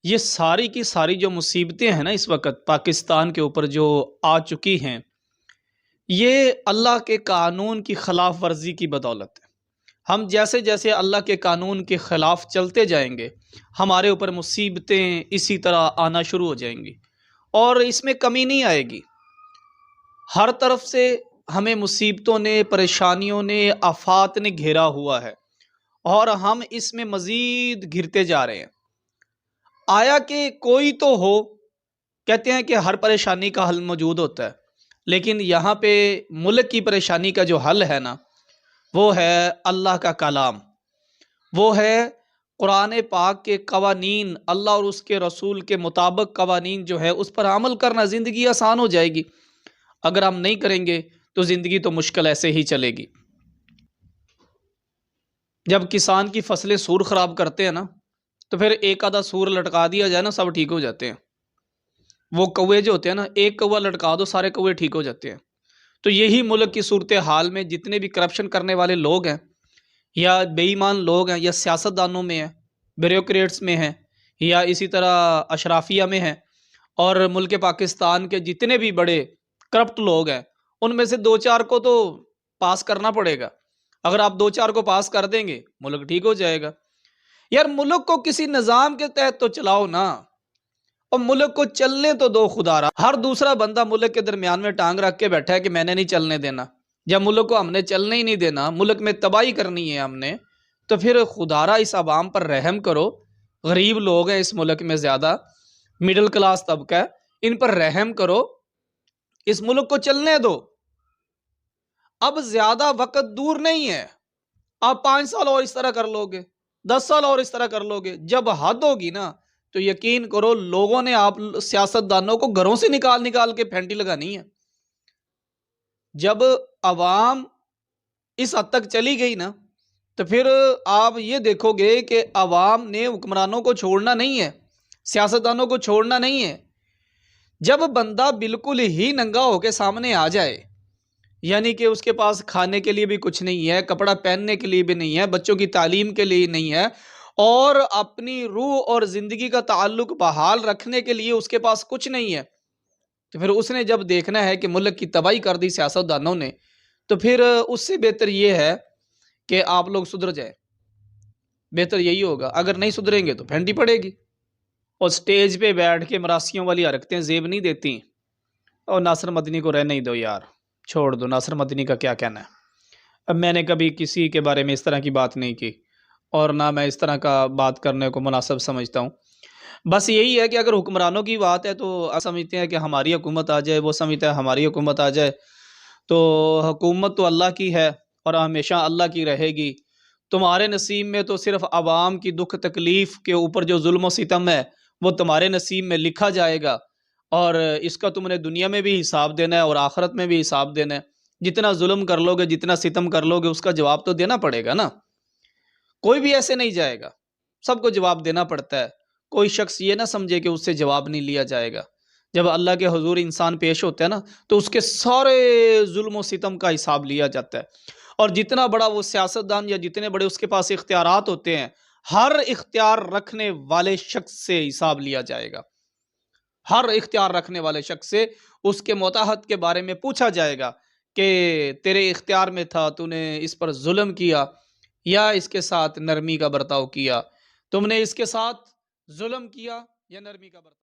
یہ ساری کی ساری جو مصیبتیں ہیں نا اس وقت پاکستان کے اوپر جو آ چکی ہیں، یہ اللہ کے قانون کی خلاف ورزی کی بدولت ہے۔ ہم جیسے جیسے اللہ کے قانون کے خلاف چلتے جائیں گے، ہمارے اوپر مصیبتیں اسی طرح آنا شروع ہو جائیں گی، اور اس میں کمی نہیں آئے گی۔ ہر طرف سے ہمیں مصیبتوں نے، پریشانیوں نے، آفات نے گھیرا ہوا ہے، اور ہم اس میں مزید گھرتے جا رہے ہیں۔ آیا کہ کوئی تو ہو، کہتے ہیں کہ ہر پریشانی کا حل موجود ہوتا ہے، لیکن یہاں پہ ملک کی پریشانی کا جو حل ہے نا، وہ ہے اللہ کا کلام، وہ ہے قرآن پاک کے قوانین، اللہ اور اس کے رسول کے مطابق قوانین جو ہے اس پر عمل کرنا۔ زندگی آسان ہو جائے گی۔ اگر ہم نہیں کریں گے تو زندگی تو مشکل ایسے ہی چلے گی۔ جب کسان کی فصلیں سور خراب کرتے ہیں نا، تو پھر ایک آدھا سور لٹکا دیا جائے نا، سب ٹھیک ہو جاتے ہیں۔ وہ کوے جو ہوتے ہیں نا، ایک کوہ لٹکا دو، سارے کوے ٹھیک ہو جاتے ہیں۔ تو یہی ملک کی صورتحال میں جتنے بھی کرپشن کرنے والے لوگ ہیں، یا بے ایمان لوگ ہیں، یا سیاستدانوں میں ہیں، بیوروکریٹس میں ہیں، یا اسی طرح اشرافیہ میں ہیں، اور ملک پاکستان کے جتنے بھی بڑے کرپٹ لوگ ہیں، ان میں سے دو چار کو تو پاس کرنا پڑے گا۔ اگر آپ دو چار کو پاس کر دیں گے، ملک ٹھیک ہو جائے گا۔ یار ملک کو کسی نظام کے تحت تو چلاؤ نا، اور ملک کو چلنے تو دو خدا را۔ ہر دوسرا بندہ ملک کے درمیان میں ٹانگ رکھ کے بیٹھا ہے کہ میں نے نہیں چلنے دینا۔ جب ملک کو ہم نے چلنے ہی نہیں دینا، ملک میں تباہی کرنی ہے ہم نے، تو پھر خدا را اس عوام پر رحم کرو۔ غریب لوگ ہیں اس ملک میں، زیادہ مڈل کلاس طبقہ ہے، ان پر رحم کرو، اس ملک کو چلنے دو۔ اب زیادہ وقت دور نہیں ہے، آپ 5 سال اور اس طرح کر لو گے، 10 سال اور اس طرح کر لو گے، جب حد ہوگی نا تو یقین کرو لوگوں نے آپ سیاستدانوں کو گھروں سے نکال نکال کے پھینٹی لگانی ہے۔ جب عوام اس حد تک چلی گئی نا، تو پھر آپ یہ دیکھو گے کہ عوام نے حکمرانوں کو چھوڑنا نہیں ہے، سیاستدانوں کو چھوڑنا نہیں ہے۔ جب بندہ بالکل ہی ننگا ہو کے سامنے آ جائے، یعنی کہ اس کے پاس کھانے کے لیے بھی کچھ نہیں ہے، کپڑا پہننے کے لیے بھی نہیں ہے، بچوں کی تعلیم کے لیے نہیں ہے، اور اپنی روح اور زندگی کا تعلق بحال رکھنے کے لیے اس کے پاس کچھ نہیں ہے، تو پھر اس نے جب دیکھنا ہے کہ ملک کی تباہی کر دی سیاستدانوں نے، تو پھر اس سے بہتر یہ ہے کہ آپ لوگ سدھر جائیں۔ بہتر یہی ہوگا۔ اگر نہیں سدھریں گے تو پھینٹی پڑے گی۔ اور سٹیج پہ بیٹھ کے مراسیوں والی حرکتیں زیب نہیں دیتی۔ اور ناصر مدنی کو رہنے ہی دو یار، چھوڑ دو۔ ناصر مدنی کا کیا کہنا ہے؟ اب میں نے کبھی کسی کے بارے میں اس طرح کی بات نہیں کی، اور نہ میں اس طرح کا بات کرنے کو مناسب سمجھتا ہوں۔ بس یہی ہے کہ اگر حکمرانوں کی بات ہے تو سمجھتے ہیں کہ ہماری حکومت آ جائے، وہ سمجھتا ہے ہماری حکومت آ جائے، تو حکومت تو اللہ کی ہے اور ہمیشہ اللہ کی رہے گی۔ تمہارے نصیب میں تو صرف عوام کی دکھ تکلیف کے اوپر جو ظلم و ستم ہے وہ تمہارے نصیب میں لکھا جائے گا، اور اس کا تم نے دنیا میں بھی حساب دینا ہے اور آخرت میں بھی حساب دینا ہے۔ جتنا ظلم کر لو گے، جتنا ستم کر لو گے، اس کا جواب تو دینا پڑے گا نا۔ کوئی بھی ایسے نہیں جائے گا، سب کو جواب دینا پڑتا ہے۔ کوئی شخص یہ نہ سمجھے کہ اس سے جواب نہیں لیا جائے گا۔ جب اللہ کے حضور انسان پیش ہوتا ہے نا، تو اس کے سارے ظلم و ستم کا حساب لیا جاتا ہے، اور جتنا بڑا وہ سیاستدان یا جتنے بڑے اس کے پاس اختیارات ہوتے ہیں، ہر اختیار رکھنے والے شخص سے حساب لیا جائے گا۔ ہر اختیار رکھنے والے شخص سے اس کے متحد کے بارے میں پوچھا جائے گا کہ تیرے اختیار میں تھا، تو نے اس پر ظلم کیا یا اس کے ساتھ نرمی کا برتاؤ کیا؟ تم نے اس کے ساتھ ظلم کیا یا نرمی کا برتاؤ